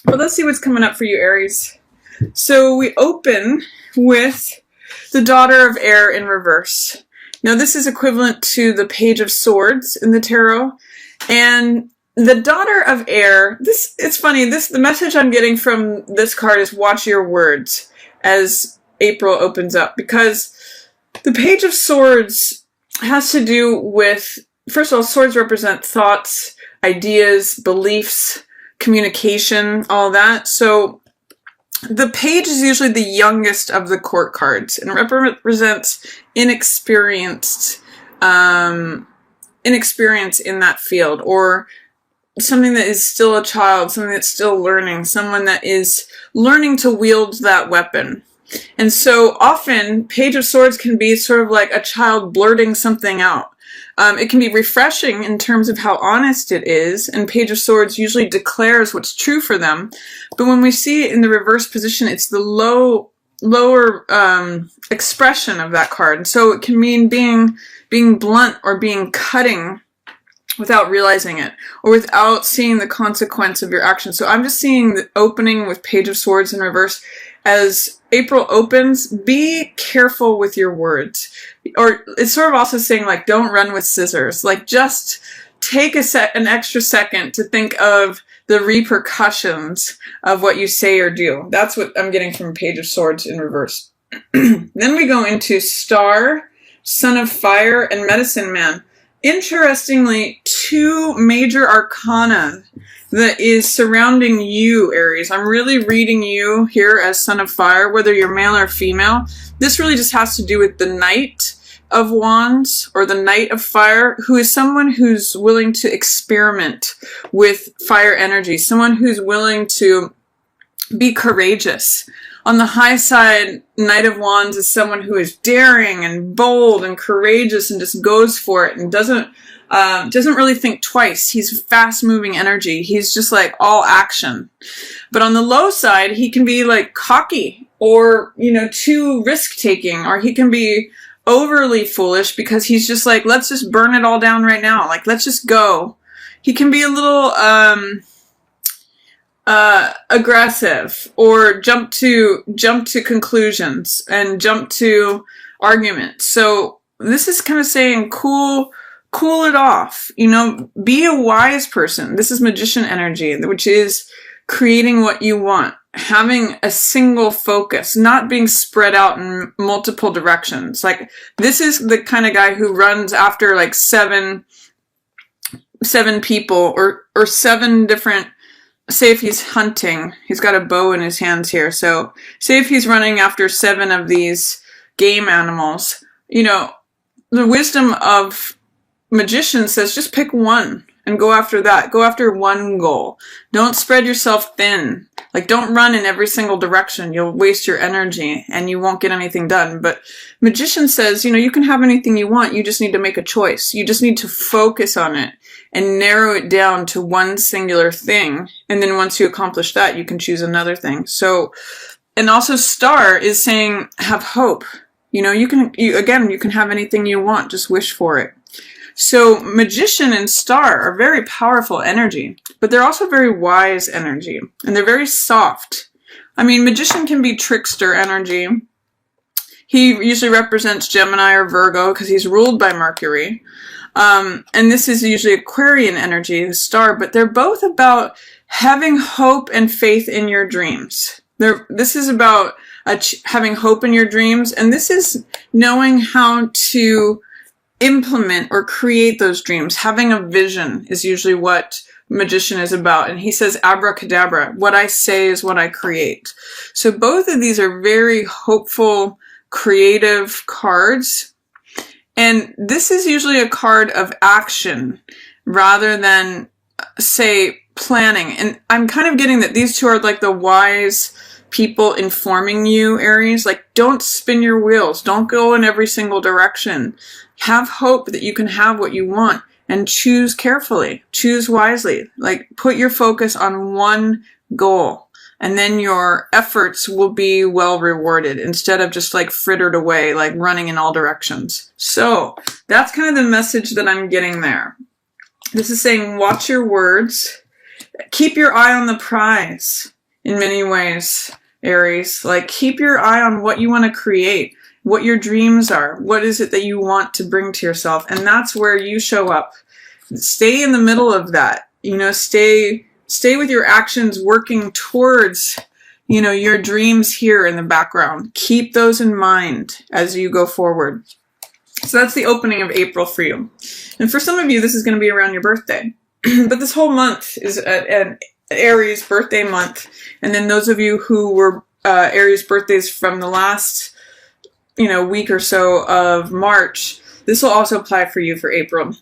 But let's see what's coming up for you, Aries. So we open with the Daughter of Air in reverse. Now this is equivalent to the Page of Swords in the tarot. And the Daughter of Air, it's funny, the message I'm getting from this card is watch your words as April opens up, because the Page of Swords has to do with, first of all, swords represent thoughts, ideas, beliefs, communication, all that. So the page is usually the youngest of the court cards and represents inexperience in that field, or something that is still a child, something that's still learning, someone that is learning to wield that weapon. And so often, Page of Swords can be sort of like a child blurting something out. It can be refreshing in terms of how honest it is, and Page of Swords usually declares what's true for them. But when we see it in the reverse position, it's the lower expression of that card. And so it can mean being blunt or being cutting without realizing it, or without seeing the consequence of your action. So I'm just seeing the opening with Page of Swords in reverse. As April opens, be careful with your words. Or it's sort of also saying, like, don't run with scissors. Like, just take an extra second to think of the repercussions of what you say or do. That's what I'm getting from Page of Swords in reverse. Then we go into Star, Son of Fire, and Medicine Man. Interestingly, two major arcana that is surrounding you, Aries. I'm really reading you here as Son of Fire, whether you're male or female. This really just has to do with the Knight of Wands, or the Knight of Fire, who is someone who's willing to experiment with fire energy, someone who's willing to be courageous. On the high side, Knight of Wands is someone who is daring and bold and courageous and just goes for it and doesn't really think twice. He's fast-moving energy. He's just like all action. But on the low side, he can be like cocky, or, too risk-taking, or he can be overly foolish because he's just like, let's just burn it all down right now. Like, let's just go. He can be a little aggressive, or jump to conclusions and jump to arguments. So this is kind of saying cool it off, be a wise person. This is magician energy, which is creating what you want, having a single focus, not being spread out in multiple directions. Like, this is the kind of guy who runs after like seven people, or seven different. Say if he's hunting, he's got a bow in his hands here. So say if he's running after 7 of these game animals, the wisdom of magician says just pick one and go after that. Go after one goal. Don't spread yourself thin. Like, don't run in every single direction. You'll waste your energy and you won't get anything done. But magician says, you can have anything you want. You just need to make a choice. You just need to focus on it and narrow it down to one singular thing. And then once you accomplish that, you can choose another thing. So, and also Star is saying, have hope. You can have anything you want. Just wish for it. So Magician and Star are very powerful energy, but they're also very wise energy, and they're very soft. I mean, Magician can be trickster energy. He usually represents Gemini or Virgo because he's ruled by Mercury. And this is usually Aquarian energy, the Star, but they're both about having hope and faith in your dreams. This is about having hope in your dreams, and this is knowing how to implement or create those dreams. Having a vision is usually what Magician is about. And he says, abracadabra, what I say is what I create. So both of these are very hopeful, creative cards. And this is usually a card of action rather than, say, planning. And I'm kind of getting that these two are like the wise people informing you, Aries. Like, don't spin your wheels. Don't go in every single direction. Have hope that you can have what you want, and choose carefully. Choose wisely. Like, put your focus on one goal, and then your efforts will be well rewarded instead of just like frittered away, like running in all directions. So that's kind of the message that I'm getting there. This is saying, watch your words. Keep your eye on the prize. in many ways, Aries. Like, keep your eye on what you want to create, what your dreams are, what is it that you want to bring to yourself, and that's where you show up. Stay in the middle of that. You know, stay with your actions working towards, you know, your dreams here in the background. Keep those in mind as you go forward. So that's the opening of April for you. And for some of you, this is going to be around your birthday. But this whole month is an Aries birthday month. And then those of you who were Aries birthdays from the last, you know, week or so of March, this will also apply for you for April.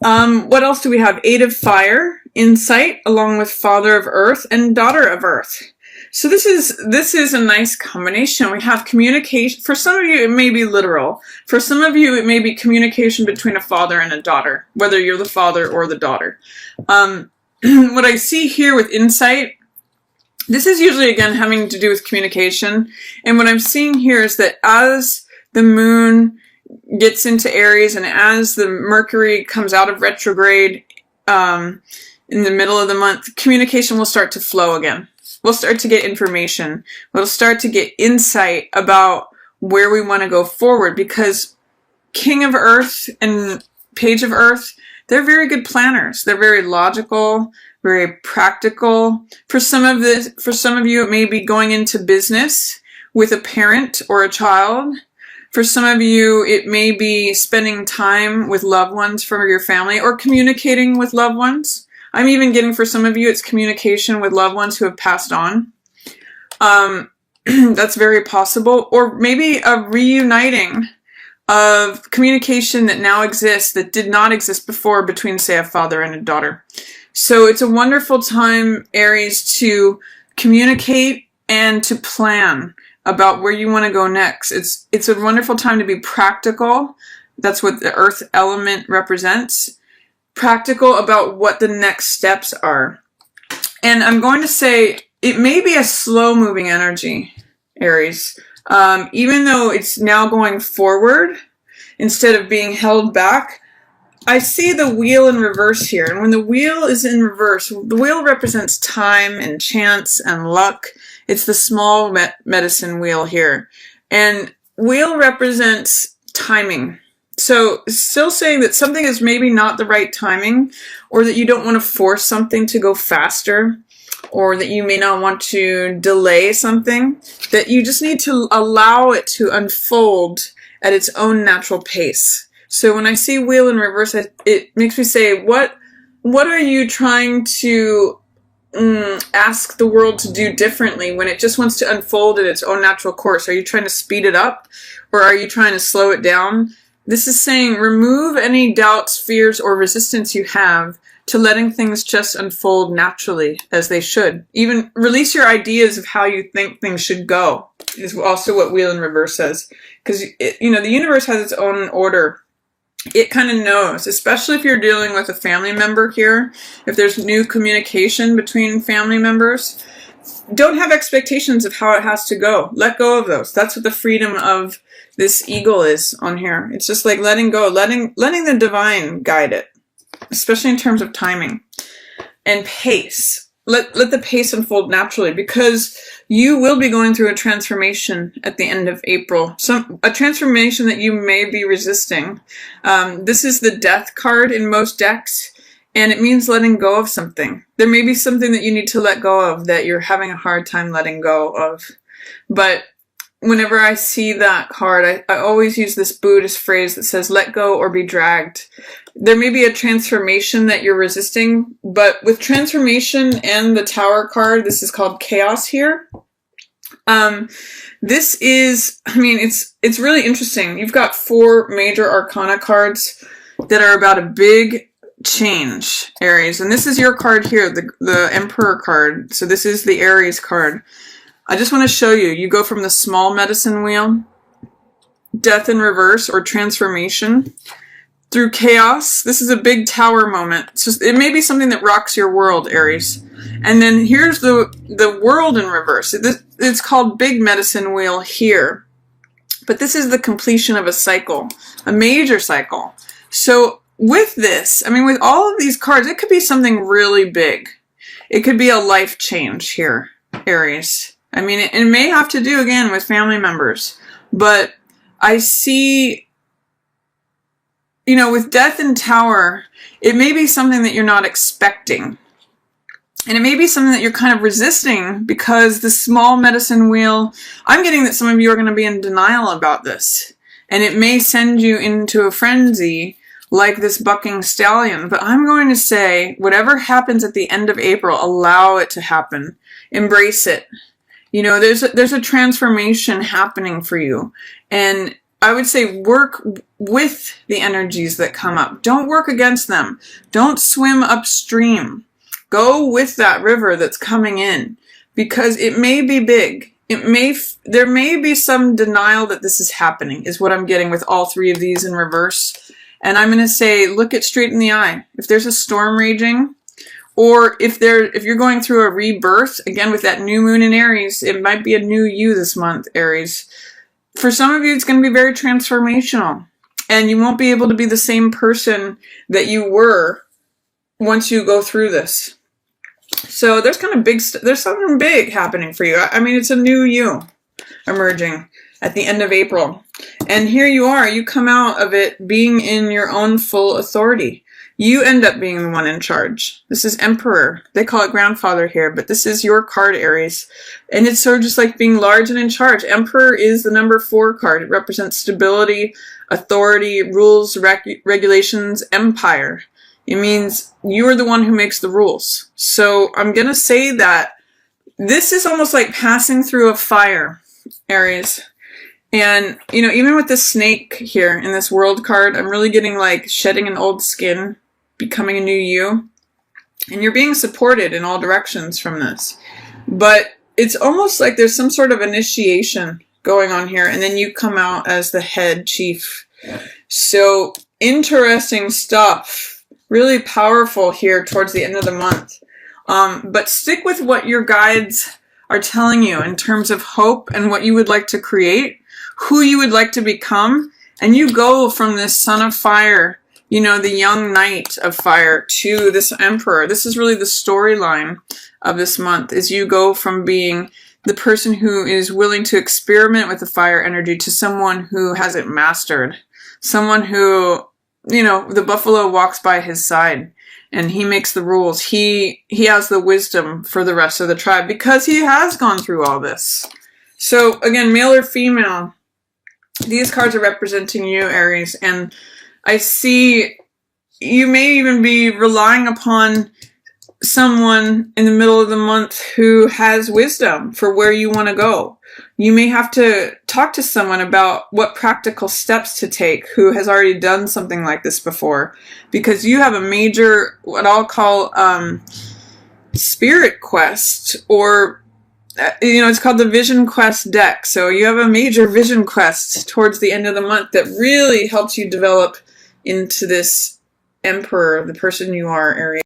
What else do we have? 8 of Fire, Insight, along with Father of Earth and Daughter of Earth. So this is a nice combination. We have communication. For some of you, it may be literal. For some of you, it may be communication between a father and a daughter, whether you're the father or the daughter. What I see here with Insight, this is usually, again, having to do with communication. And what I'm seeing here is that as the moon gets into Aries and as the Mercury comes out of retrograde in the middle of the month, communication will start to flow again. We'll start to get information. We'll start to get insight about where we want to go forward, because King of Earth and Page of Earth, they're very good planners. They're very logical, very practical. For some of you, it may be going into business with a parent or a child. For some of you, it may be spending time with loved ones from your family or communicating with loved ones. I'm even getting, for some of you, it's communication with loved ones who have passed on. That's very possible. Or maybe a reuniting of communication that now exists that did not exist before between, say, a father and a daughter. So it's a wonderful time, Aries, to communicate and to plan about where you want to go next. It's a wonderful time to be practical. That's what the earth element represents. Practical about what the next steps are. And I'm going to say it may be a slow moving energy, Aries. Even though it's now going forward instead of being held back, I see the wheel in reverse here. And when the wheel is in reverse, the wheel represents time and chance and luck. It's the small medicine wheel here. And wheel represents timing. So still saying that something is maybe not the right timing, or that you don't want to force something to go faster, or that you may not want to delay something, that you just need to allow it to unfold at its own natural pace. So when I see wheel in reverse, it makes me say, what are you trying to ask the world to do differently when it just wants to unfold at its own natural course? Are you trying to speed it up, or are you trying to slow it down? This is saying remove any doubts, fears, or resistance you have to letting things just unfold naturally as they should. Even release your ideas of how you think things should go is also what wheel in reverse says. Because, you know, the universe has its own order. It kind of knows, especially if you're dealing with a family member here. If there's new communication between family members, don't have expectations of how it has to go. Let go of those. That's what the freedom of this eagle is on here. It's just like letting go, letting the divine guide it, especially in terms of timing and pace. Let the pace unfold naturally, because you will be going through a transformation at the end of April. A transformation that you may be resisting. This is the Death card in most decks, and it means letting go of something. There may be something that you need to let go of that you're having a hard time letting go of. But whenever I see that card, I always use this Buddhist phrase that says, let go or be dragged. There may be a transformation that you're resisting, but with transformation and the Tower card, this is called chaos here. This is, I mean, it's really interesting. You've got 4 major arcana cards that are about a big change, Aries. And this is your card here, the Emperor card. So this is the Aries card. I just want to show you. You go from the small medicine wheel, death in reverse or transformation, through chaos. This is a big tower moment. So it may be something that rocks your world, Aries. And then here's the world in reverse. It's called big medicine wheel here. But this is the completion of a cycle, a major cycle. So with this, I mean, with all of these cards, it could be something really big. It could be a life change here. Aries. I mean, it may have to do, again, with family members. But I see, you know, with Death and Tower, it may be something that you're not expecting. And it may be something that you're kind of resisting because the small medicine wheel, I'm getting that some of you are going to be in denial about this. And it may send you into a frenzy like this bucking stallion. But I'm going to say, whatever happens at the end of April, allow it to happen. Embrace it. You know, there's a transformation happening for you. And I would say work with the energies that come up. Don't work against them. Don't swim upstream. Go with that river that's coming in, because it may be big. There may be some denial that this is happening, is what I'm getting with all three of these in reverse. And I'm going to say, look it straight in the eye. If there's a storm raging, or if you're going through a rebirth, again with that new moon in Aries, it might be a new you this month, Aries. For some of you, it's going to be very transformational, and you won't be able to be the same person that you were once you go through this. So there's kind of there's something big happening for you. I mean, it's a new you emerging at the end of April. And here you are, you come out of it being in your own full authority. You end up being the one in charge. This is Emperor. They call it Grandfather here, but this is your card, Aries. And it's sort of just like being large and in charge. Emperor is the number 4 card. It represents stability, authority, rules, regulations, empire. It means you are the one who makes the rules. So I'm going to say that this is almost like passing through a fire, Aries. And, you know, even with the snake here in this world card, I'm really getting like shedding an old skin, becoming a new you. And you're being supported in all directions from this. But it's almost like there's some sort of initiation going on here. And then you come out as the head chief. So interesting stuff. Really powerful here towards the end of the month. But stick with what your guides are telling you in terms of hope and what you would like to create, who you would like to become. And you go from this son of fire, you know, the young knight of fire, to this emperor. This is really the storyline of this month, is you go from being the person who is willing to experiment with the fire energy to someone who has it mastered. Someone who, you know, the buffalo walks by his side and he makes the rules. He has the wisdom for the rest of the tribe because he has gone through all this. So again, male or female, these cards are representing you, Aries. And I see you may even be relying upon someone in the middle of the month who has wisdom for where you want to go. You may have to talk to someone about what practical steps to take who has already done something like this before, because you have a major, what I'll call spirit quest, or you know, it's called the Vision Quest deck. So you have a major vision quest towards the end of the month that really helps you develop into this emperor, the person you are, Aries.